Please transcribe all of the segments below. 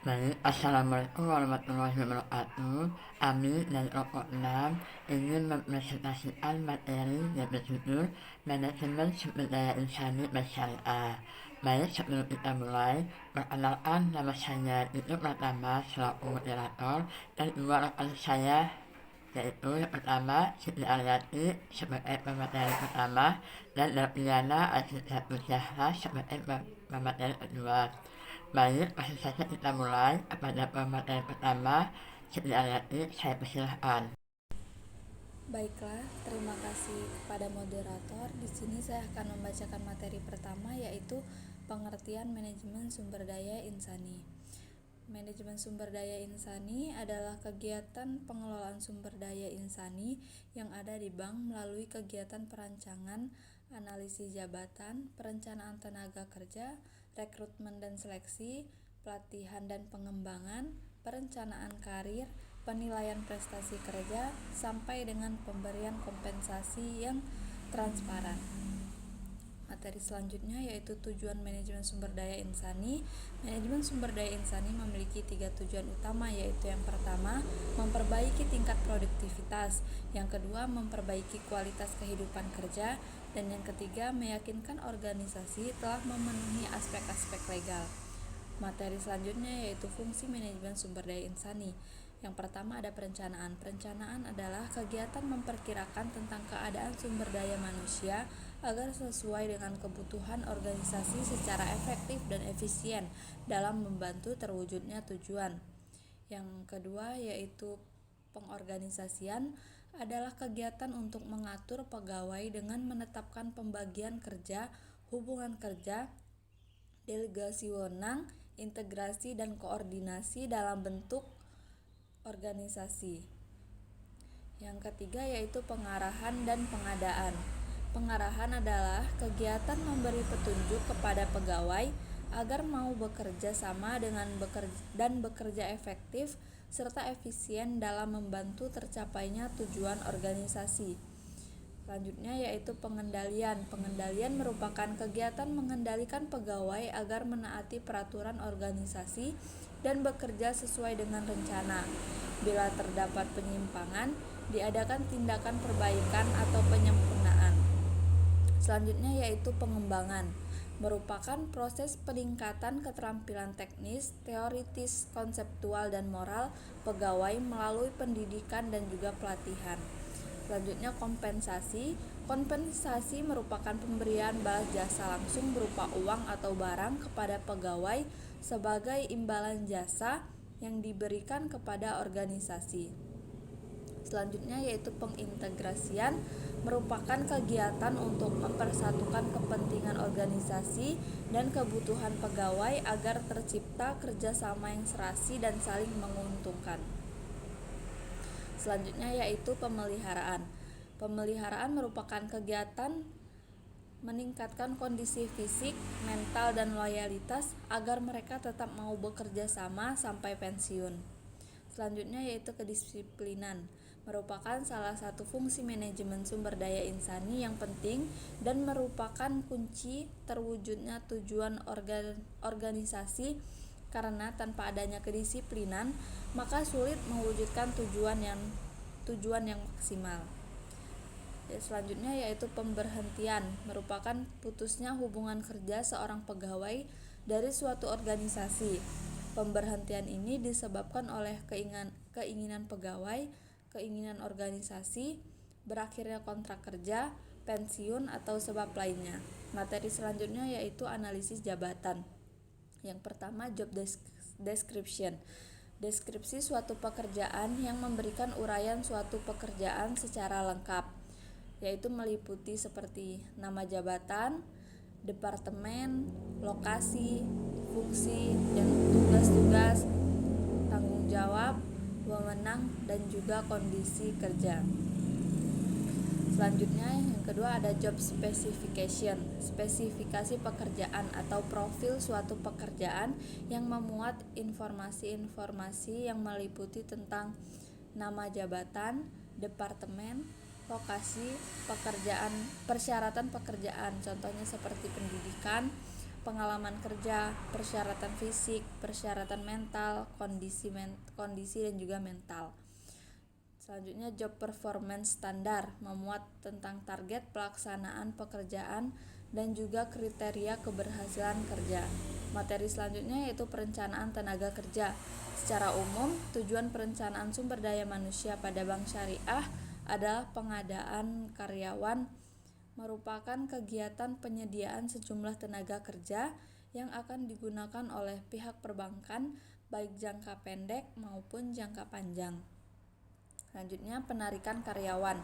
Baik, Assalamualaikum warahmatullahi wabarakatuh. Kami dari kelompok 6 ingin mempresentasikan materi yang berjudul Manajemen Sumber Daya Insani Bersyariah. Baik, sebelum kita mulai, perkenalkan nama saya itu pertama selaku moderator dan dua rekan saya, yaitu yang pertama Siti Aryati sebagai pemateri pertama dan Dapiana Asyidatul Zahra sebagai pemateri kedua. Baik, langsung saja kita mulai kepada pemateri pertama. Siti Aryati, saya persilahkan. Baiklah, terima kasih kepada moderator. Di sini saya akan membacakan materi pertama, yaitu pengertian manajemen sumber daya insani. Manajemen sumber daya insani adalah kegiatan pengelolaan sumber daya insani yang ada di bank melalui kegiatan perancangan, analisis jabatan, perencanaan tenaga kerja, rekrutmen dan seleksi, pelatihan dan pengembangan, perencanaan karir, penilaian prestasi kerja, sampai dengan pemberian kompensasi yang transparan. Materi selanjutnya yaitu tujuan manajemen sumber daya insani. Manajemen sumber daya insani memiliki 3 tujuan utama, yaitu yang pertama, memperbaiki tingkat produktivitas, yang kedua, memperbaiki kualitas kehidupan kerja, dan yang ketiga, meyakinkan organisasi telah memenuhi aspek-aspek legal. Materi selanjutnya yaitu fungsi manajemen sumber daya insani. Yang pertama ada perencanaan. Perencanaan adalah kegiatan memperkirakan tentang keadaan sumber daya manusia agar sesuai dengan kebutuhan organisasi secara efektif dan efisien dalam membantu terwujudnya tujuan. Yang kedua yaitu pengorganisasian, adalah kegiatan untuk mengatur pegawai dengan menetapkan pembagian kerja, hubungan kerja, delegasi wewenang, integrasi dan koordinasi dalam bentuk organisasi. Yang ketiga yaitu pengarahan dan pengadaan. Pengarahan adalah kegiatan memberi petunjuk kepada pegawai agar mau bekerja sama dan bekerja efektif serta efisien dalam membantu tercapainya tujuan organisasi. Selanjutnya yaitu pengendalian. Pengendalian merupakan kegiatan mengendalikan pegawai agar menaati peraturan organisasi dan bekerja sesuai dengan rencana. Bila terdapat penyimpangan, diadakan tindakan perbaikan atau penyempurnaan. Selanjutnya yaitu pengembangan. Merupakan proses peningkatan keterampilan teknis, teoritis, konseptual, dan moral pegawai melalui pendidikan dan juga pelatihan. Selanjutnya kompensasi. Kompensasi merupakan pemberian balas jasa langsung berupa uang atau barang kepada pegawai sebagai imbalan jasa yang diberikan kepada organisasi. Selanjutnya yaitu pengintegrasian, merupakan kegiatan untuk mempersatukan kepentingan organisasi dan kebutuhan pegawai agar tercipta kerjasama yang serasi dan saling menguntungkan. Selanjutnya yaitu pemeliharaan. Pemeliharaan merupakan kegiatan meningkatkan kondisi fisik, mental, dan loyalitas agar mereka tetap mau bekerja sama sampai pensiun. Selanjutnya yaitu kedisiplinan, merupakan salah satu fungsi manajemen sumber daya insani yang penting dan merupakan kunci terwujudnya tujuan organisasi, karena tanpa adanya kedisiplinan maka sulit mewujudkan tujuan yang maksimal. Selanjutnya yaitu pemberhentian, merupakan putusnya hubungan kerja seorang pegawai dari suatu organisasi. Pemberhentian ini disebabkan oleh keinginan pegawai, keinginan organisasi, berakhirnya kontrak kerja, pensiun, atau sebab lainnya. Materi selanjutnya yaitu analisis jabatan. Yang pertama job description. Deskripsi suatu pekerjaan yang memberikan uraian suatu pekerjaan secara lengkap, yaitu meliputi seperti nama jabatan, departemen, lokasi, fungsi, dan tugas-tugas, tanggung jawab, wewenang, dan juga kondisi kerja. Selanjutnya yang kedua ada job specification, spesifikasi pekerjaan atau profil suatu pekerjaan yang memuat informasi-informasi yang meliputi tentang nama jabatan, departemen, lokasi, pekerjaan, persyaratan pekerjaan, contohnya seperti pendidikan, pengalaman kerja, persyaratan fisik, persyaratan mental, kondisi dan juga mental. Selanjutnya job performance standar memuat tentang target pelaksanaan pekerjaan dan juga kriteria keberhasilan kerja. Materi selanjutnya yaitu perencanaan tenaga kerja. Secara umum, tujuan perencanaan sumber daya manusia pada Bank Syariah adalah pengadaan karyawan, merupakan kegiatan penyediaan sejumlah tenaga kerja yang akan digunakan oleh pihak perbankan baik jangka pendek maupun jangka panjang. Selanjutnya penarikan karyawan,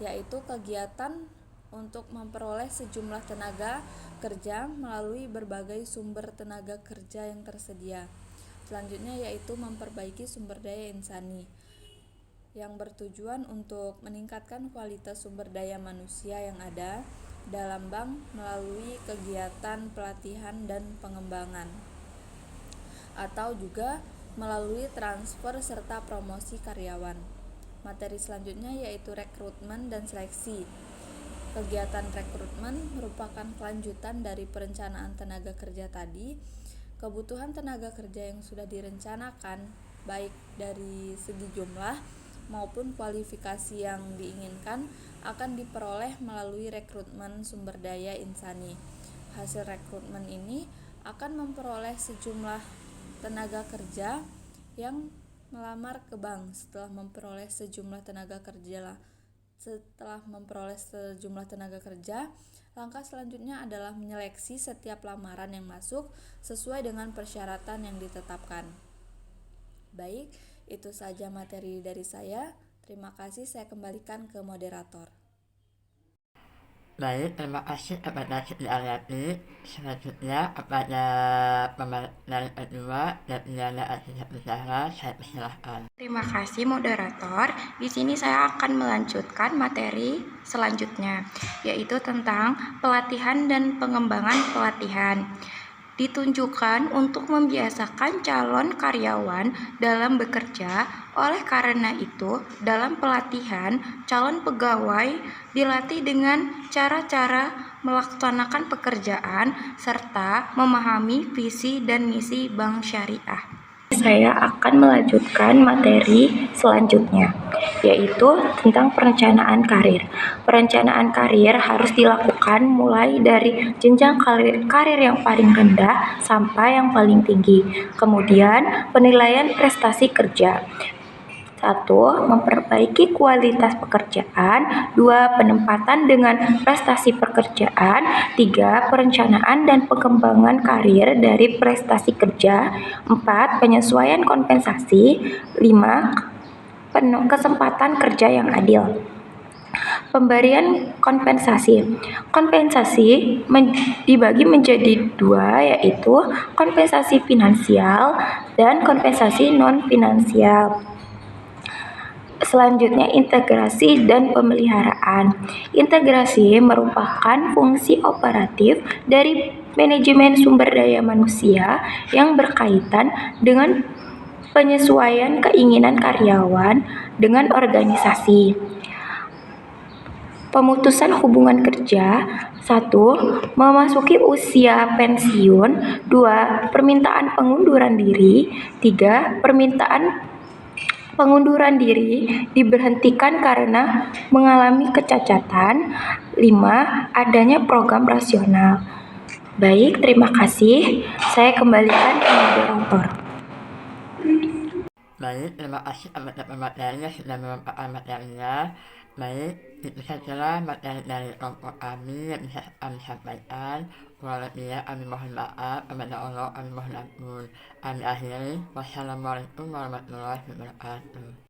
yaitu kegiatan untuk memperoleh sejumlah tenaga kerja melalui berbagai sumber tenaga kerja yang tersedia. Selanjutnya yaitu memperbaiki sumber daya insani, yang bertujuan untuk meningkatkan kualitas sumber daya manusia yang ada dalam bank melalui kegiatan pelatihan dan pengembangan, atau juga melalui transfer serta promosi karyawan. Materi selanjutnya yaitu rekrutmen dan seleksi. Kegiatan rekrutmen merupakan kelanjutan dari perencanaan tenaga kerja tadi. Kebutuhan tenaga kerja yang sudah direncanakan, baik dari segi jumlah maupun kualifikasi yang diinginkan, akan diperoleh melalui rekrutmen sumber daya insani. Hasil rekrutmen ini akan memperoleh sejumlah tenaga kerja yang melamar ke bank. Setelah memperoleh sejumlah tenaga kerja, langkah selanjutnya adalah menyeleksi setiap lamaran yang masuk sesuai dengan persyaratan yang ditetapkan. Baik, itu saja materi dari saya. Terima kasih, saya kembalikan ke moderator. Baik, terima kasih kepada Siti Aryati. Selanjutnya kepada pemateri kedua dan Diana Aziza Zahra, saya persilahkan. Terima kasih moderator. Di sini saya akan melanjutkan materi selanjutnya, yaitu tentang pelatihan dan pengembangan pelatihan. Ditunjukkan untuk membiasakan calon karyawan dalam bekerja. Oleh karena itu, dalam pelatihan, calon pegawai dilatih dengan cara-cara melaksanakan pekerjaan serta memahami visi dan misi Bank Syariah. Saya akan melanjutkan materi selanjutnya, yaitu tentang perencanaan karir. Perencanaan karir harus dilakukan mulai dari jenjang karir yang paling rendah sampai yang paling tinggi. Kemudian, penilaian prestasi kerja. 1. Memperbaiki kualitas pekerjaan. 2. Penempatan dengan prestasi pekerjaan. 3. Perencanaan dan pengembangan karir dari prestasi kerja. 4. Penyesuaian kompensasi. 5. Kesempatan kerja yang adil. Pemberian kompensasi. Kompensasi dibagi menjadi 2, yaitu kompensasi finansial dan kompensasi non-finansial. Selanjutnya, integrasi dan pemeliharaan. Integrasi merupakan fungsi operatif dari manajemen sumber daya manusia yang berkaitan dengan penyesuaian keinginan karyawan dengan organisasi. Pemutusan hubungan kerja. 1. Memasuki usia pensiun. 2. Permintaan pengunduran diri. 3. Permintaan pengunduran diri diberhentikan karena mengalami kecacatan. 5. Adanya program rasional. Baik, terima kasih. Saya kembalikan ke moderator. Baik, terima kasih kepada pemateri yang sudah memaparkan materinya. Baik, itu sajalah materi dari kelompok kami yang bisa kami sampaikan. Kurang lebihnya kami mohon maaf, kepada Allah kami mohon ampun. Kami akhiri, wassalamualaikum warahmatullahi wabarakatuh.